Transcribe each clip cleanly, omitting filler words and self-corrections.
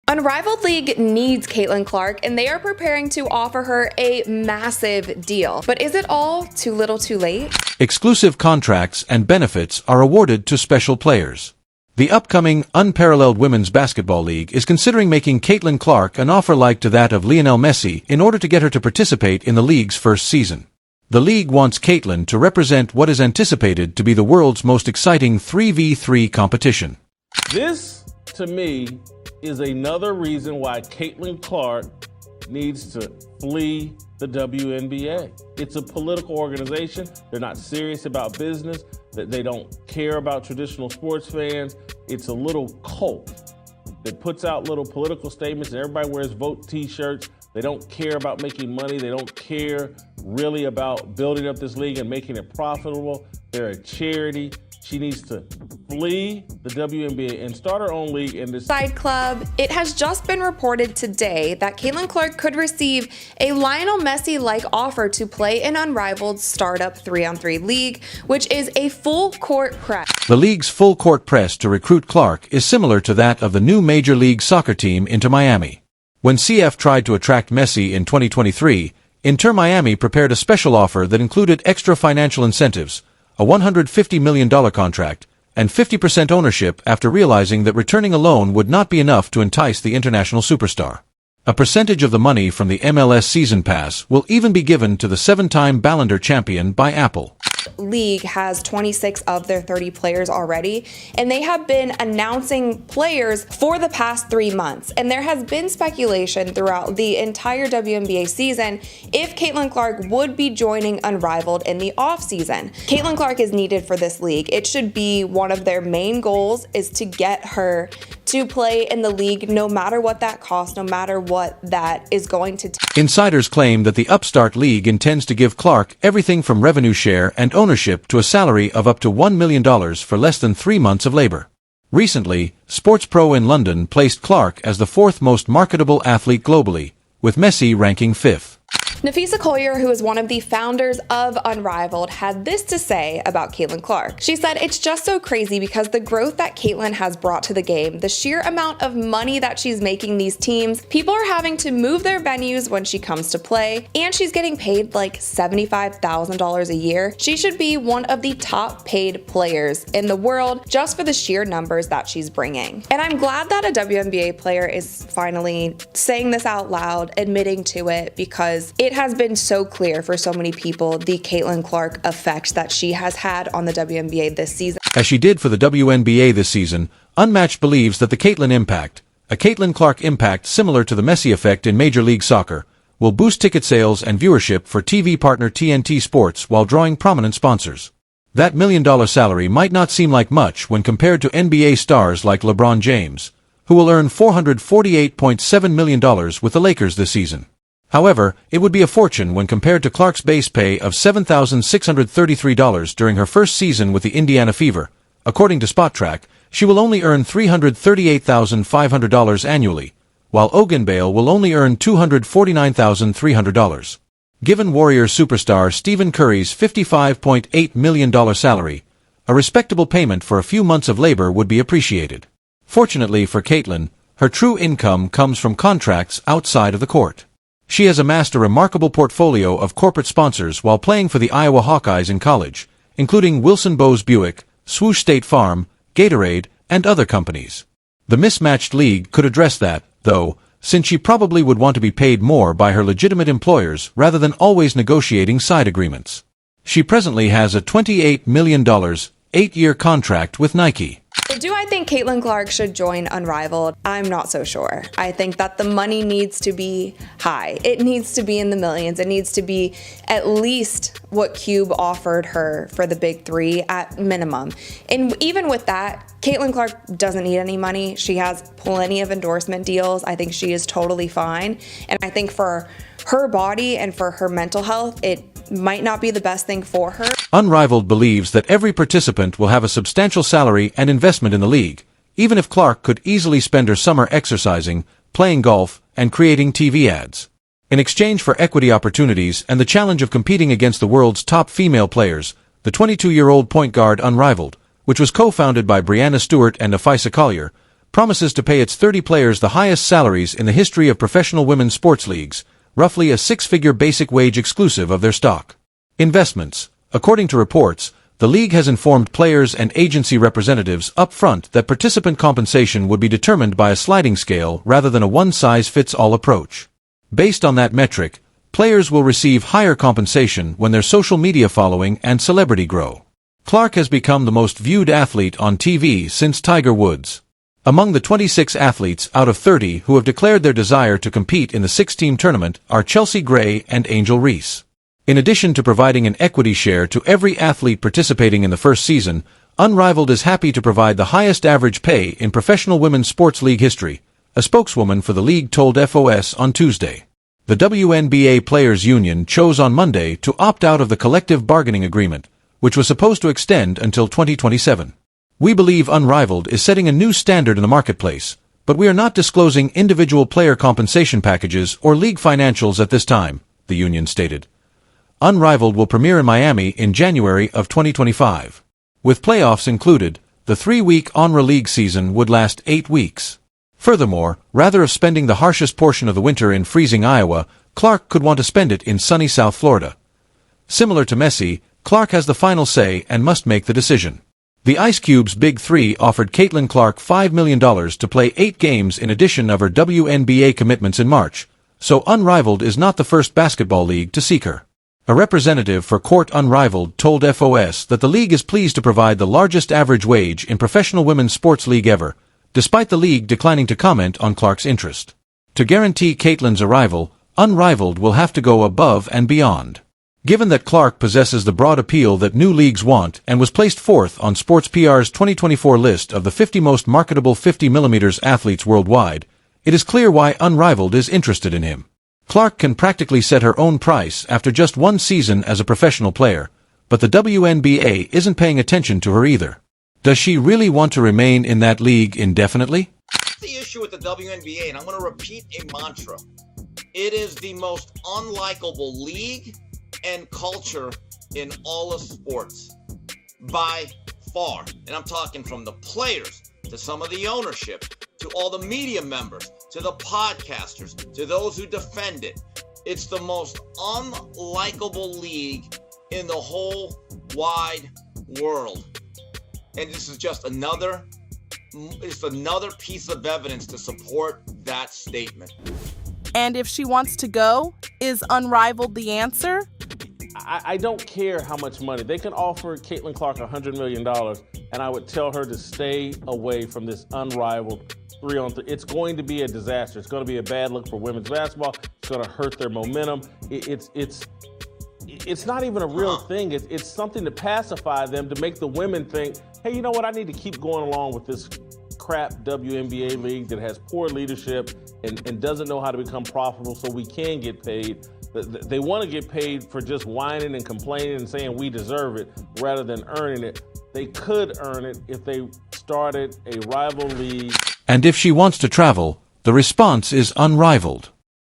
Unrivaled League needs Caitlin Clark, and they are preparing to offer her a massive deal. But is it all too little too late? Exclusive contracts and benefits are awarded to special players. The upcoming Unparalleled Women's Basketball League is considering making Caitlin Clark an offer like to that of Lionel Messi in order to get her to participate in the league's first season. The league wants Caitlin to represent what is anticipated to be the world's most exciting 3v3 competition. This, to me, is another reason why Caitlin Clark needs to flee the WNBA. It's a political organization. They're not serious about business. They don't care about traditional sports fans. It's a little cult that puts out little political statements, and everybody wears vote t-shirts. They don't care about making money. They don't care really about building up this league and making it profitable. They're a charity. She needs to flee the WNBA and start her own league in this side club. It has just been reported today that Caitlin Clark could receive a Lionel Messi-like offer to play in Unrivaled startup 3-on-3 league, which is a full court press. The league's full court press to recruit Clark is similar to that of the new Major League Soccer team Inter Miami. When CF tried to attract Messi in 2023, Inter Miami prepared a special offer that included extra financial incentives, a $150 million contract, and 50% ownership after realizing that returning a loan would not be enough to entice the international superstar. A percentage of the money from the MLS season pass will even be given to the 7-time Ballon d'Or champion by Apple. League has 26 of their 30 players already, and they have been announcing players for the past 3 months. And there has been speculation throughout the entire WNBA season if Caitlin Clark would be joining Unrivaled in the offseason. Caitlin Clark is needed for this league. It should be one of their main goals is to get her to play in the league no matter what that costs, no matter what that is going to take. Insiders claim that the upstart league intends to give Clark everything from revenue share and ownership to a salary of up to $1 million for less than 3 months of labor. Recently, Sports Pro in London placed Clark as the 4th most marketable athlete globally, with Messi ranking 5th. Nafisa Collier, who is one of the founders of Unrivaled, had this to say about Caitlin Clark. She said, "It's just so crazy because the growth that Caitlin has brought to the game, the sheer amount of money that she's making these teams, people are having to move their venues when she comes to play, and she's getting paid like $75,000 a year. She should be one of the top paid players in the world just for the sheer numbers that she's bringing." And I'm glad that a WNBA player is finally saying this out loud, admitting to it, because it has been so clear for so many people the Caitlin Clark effect that she has had on the WNBA this season. As she did for the WNBA this season, Unmatched believes that the Caitlin impact, a Caitlin Clark impact similar to the Messi effect in Major League Soccer, will boost ticket sales and viewership for TV partner TNT Sports while drawing prominent sponsors. That $1 million salary might not seem like much when compared to NBA stars like LeBron James, who will earn $448.7 million with the Lakers this season. However, it would be a fortune when compared to Clark's base pay of $7,633 during her first season with the Indiana Fever. According to SpotTrack, she will only earn $338,500 annually, while Ogunbale will only earn $249,300. Given Warriors superstar Stephen Curry's $55.8 million salary, a respectable payment for a few months of labor would be appreciated. Fortunately for Caitlin, her true income comes from contracts outside of the court. She has amassed a remarkable portfolio of corporate sponsors while playing for the Iowa Hawkeyes in college, including Wilson Bowes Buick, Swoosh State Farm, Gatorade, and other companies. The mismatched league could address that, though, since she probably would want to be paid more by her legitimate employers rather than always negotiating side agreements. She presently has a $28 million, 8-year contract with Nike. Do I think Caitlin Clark should join Unrivaled? I'm not so sure. I think that the money needs to be high. It needs to be in the millions. It needs to be at least what Cube offered her for the big 3 at minimum. And even with that, Caitlin Clark doesn't need any money. She has plenty of endorsement deals. I think she is totally fine. And I think for her body and for her mental health, it might not be the best thing for her. Unrivaled believes that every participant will have a substantial salary and investment in the league, even if Clark could easily spend her summer exercising, playing golf, and creating TV ads. In exchange for equity opportunities and the challenge of competing against the world's top female players, the 22-year-old point guard Unrivaled, which was co-founded by Brianna Stewart and Nafisa Collier, promises to pay its 30 players the highest salaries in the history of professional women's sports leagues, roughly a six-figure basic wage exclusive of their stock. Investments. According to reports, the league has informed players and agency representatives up front that participant compensation would be determined by a sliding scale rather than a one-size-fits-all approach. Based on that metric, players will receive higher compensation when their social media following and celebrity grow. Clark has become the most viewed athlete on TV since Tiger Woods. Among the 26 athletes out of 30 who have declared their desire to compete in the six-team tournament are Chelsea Gray and Angel Reese. In addition to providing an equity share to every athlete participating in the first season, Unrivaled is happy to provide the highest average pay in professional women's sports league history, a spokeswoman for the league told FOS on Tuesday. The WNBA Players Union chose on Monday to opt out of the collective bargaining agreement, which was supposed to extend until 2027. We believe Unrivaled is setting a new standard in the marketplace, but we are not disclosing individual player compensation packages or league financials at this time, the union stated. Unrivaled will premiere in Miami in January of 2025. With playoffs included, the 3-week Honra League season would last 8 weeks. Furthermore, rather of spending the harshest portion of the winter in freezing Iowa, Clark could want to spend it in sunny South Florida. Similar to Messi, Clark has the final say and must make the decision. The Ice Cube's Big Three offered Caitlin Clark $5 million to play 8 games in addition of her WNBA commitments in March, so Unrivaled is not the first basketball league to seek her. A representative for Court Unrivaled told FOS that the league is pleased to provide the largest average wage in professional women's sports league ever, despite the league declining to comment on Clark's interest. To guarantee Caitlin's arrival, Unrivaled will have to go above and beyond. Given that Clark possesses the broad appeal that new leagues want and was placed 4th on Sports PR's 2024 list of the 50 most marketable 50mm athletes worldwide, it is clear why Unrivaled is interested in him. Clark can practically set her own price after just one season as a professional player, but the WNBA isn't paying attention to her either. Does she really want to remain in that league indefinitely? The issue with the WNBA, and I'm going to repeat a mantra, it is the most unlikable league and culture in all of sports by far. And I'm talking from the players to some of the ownership to all the media members to the podcasters to those who defend it. It's the most unlikable league in the whole wide world. And this is just another piece of evidence to support that statement. And if she wants to go, is Unrivaled the answer? I don't care how much money. They can offer Caitlin Clark $100 million, and I would tell her to stay away from this Unrivaled 3-on-3. It's going to be a disaster. It's going to be a bad look for women's basketball. It's going to hurt their momentum. It's not even a real thing. It's something to pacify them, to make the women think, hey, you know what? I need to keep going along with this crap WNBA league that has poor leadership and doesn't know how to become profitable so we can get paid. They want to get paid for just whining and complaining and saying we deserve it rather than earning it. They could earn it if they started a rival league. And if she wants to travel, the response is Unrivaled.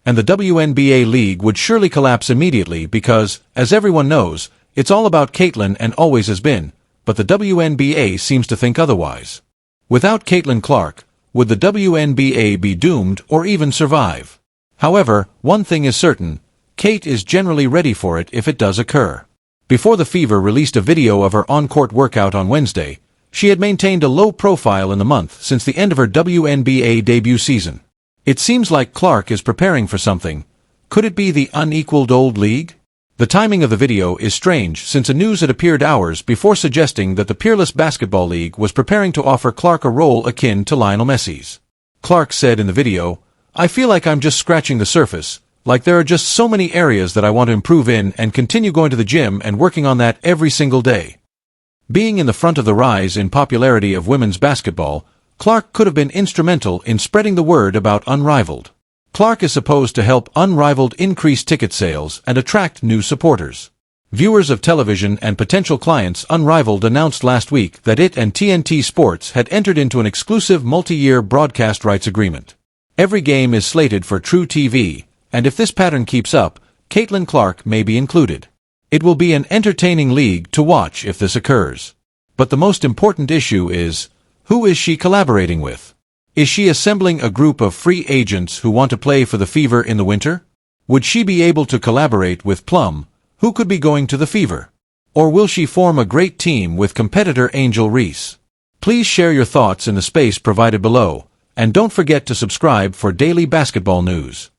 And the WNBA league would surely collapse immediately because, as everyone knows, it's all about Caitlin and always has been, but the WNBA seems to think otherwise. Without Caitlin Clark, would the WNBA be doomed or even survive? However, one thing is certain, Kate is generally ready for it if it does occur. Before the Fever released a video of her on-court workout on Wednesday, she had maintained a low profile in the month since the end of her WNBA debut season. It seems like Clark is preparing for something. Could it be the unequaled old league? The timing of the video is strange since a news had appeared hours before suggesting that the Peerless Basketball League was preparing to offer Clark a role akin to Lionel Messi's. Clark said in the video, "I feel like I'm just scratching the surface, like there are just so many areas that I want to improve in and continue going to the gym and working on that every single day." Being in the front of the rise in popularity of women's basketball, Clark could have been instrumental in spreading the word about Unrivaled. Clark is supposed to help Unrivaled increase ticket sales and attract new supporters. Viewers of television and potential clients, Unrivaled announced last week that it and TNT Sports had entered into an exclusive multi-year broadcast rights agreement. Every game is slated for True TV, and if this pattern keeps up, Caitlin Clark may be included. It will be an entertaining league to watch if this occurs. But the most important issue is, who is she collaborating with? Is she assembling a group of free agents who want to play for the Fever in the winter? Would she be able to collaborate with Plum, who could be going to the Fever? Or will she form a great team with competitor Angel Reese? Please share your thoughts in the space provided below, and don't forget to subscribe for daily basketball news.